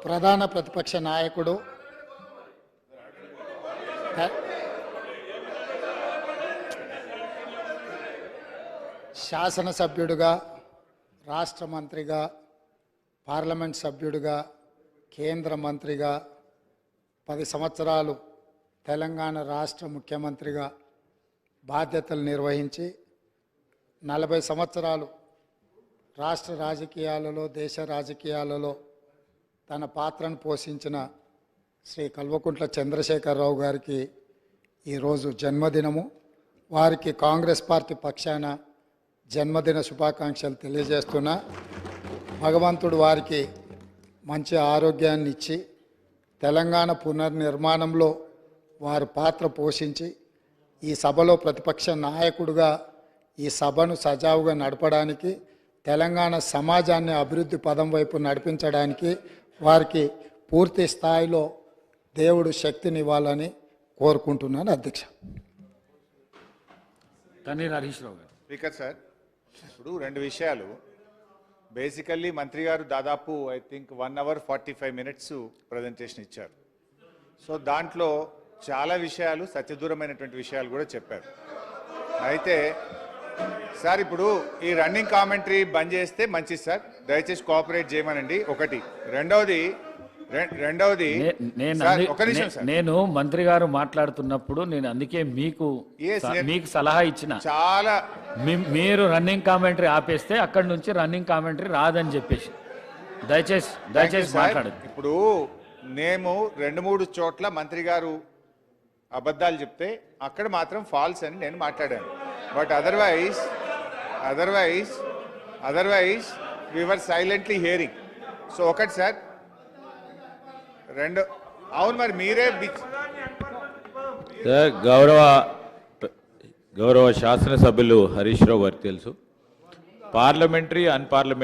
ప్రధాన ప్రతిపక్ష నాయకుడు శాసనసభ్యుడిగా, రాష్ట్ర మంత్రిగా, పార్లమెంట్ సభ్యుడిగా, కేంద్ర మంత్రిగా 10 సంవత్సరాలు తెలంగాణ రాష్ట్ర ముఖ్యమంత్రిగా బాధ్యతలు నిర్వహించి 40 సంవత్సరాలు రాష్ట్ర రాజకీయాలలో, దేశ రాజకీయాలలో తన పాత్రను పోషించిన శ్రీ కల్వకుంట్ల చంద్రశేఖరరావు గారికి ఈరోజు జన్మదినము. వారికి కాంగ్రెస్ పార్టీ పక్షాన జన్మదిన శుభాకాంక్షలు తెలియజేస్తున్నా. భగవంతుడు వారికి మంచి ఆరోగ్యాన్ని ఇచ్చి తెలంగాణ పునర్నిర్మాణంలో వారు పాత్ర పోషించి ఈ సభలో ప్రతిపక్ష నాయకుడిగా ఈ సభను సజావుగా నడపడానికి, తెలంగాణ సమాజాన్ని అభివృద్ధి పదం వైపు నడిపించడానికి వారికి పూర్తి స్థాయిలో దేవుడు శక్తినివ్వాలని కోరుకుంటున్నాను. అధ్యక్ష. తన్నీర్ హరీష్ రావు గారు. స్పీకర్ సార్, ఇప్పుడు 2 విషయాలు. బేసికల్లీ మంత్రి గారు దాదాపు I think 1 hour 45 minutes presentation ఇచ్చారు. సో దాంట్లో చాలా విషయాలు, సత్యదూరమైనటువంటి విషయాలు కూడా చెప్పారు. అయితే సార్ ఇప్పుడు ఈ రన్నింగ్ కామెంటరీ బంద్ చేస్తే మంచిది సార్, దయచేసి కోఆపరేట్ చేయమనండి. ఒకటి. రెండవది నేను మంత్రి గారు మాట్లాడుతున్నప్పుడు నేను అందుకే మీకు సలహా ఇచ్చిన, చాలా మీరు రన్నింగ్ కామెంటరీ ఆపేస్తే అక్కడి నుంచి రన్నింగ్ కామెంటరీ రాదని చెప్పేసి దయచేసి మాట్లాడదు. ఇప్పుడు మేము 2-3 చోట్ల మంత్రి గారు అబద్ధాలు చెప్తే అక్కడ మాత్రం ఫాల్స్ అని నేను మాట్లాడాను. But otherwise we were silently hearing. So ఒకటి సార్. అవును, మరి మీరే గౌరవ శాసనసభ్యులు హరీష్ రావు గారికి తెలుసు, పార్లమెంటరీ అన్పార్లమెంటరీ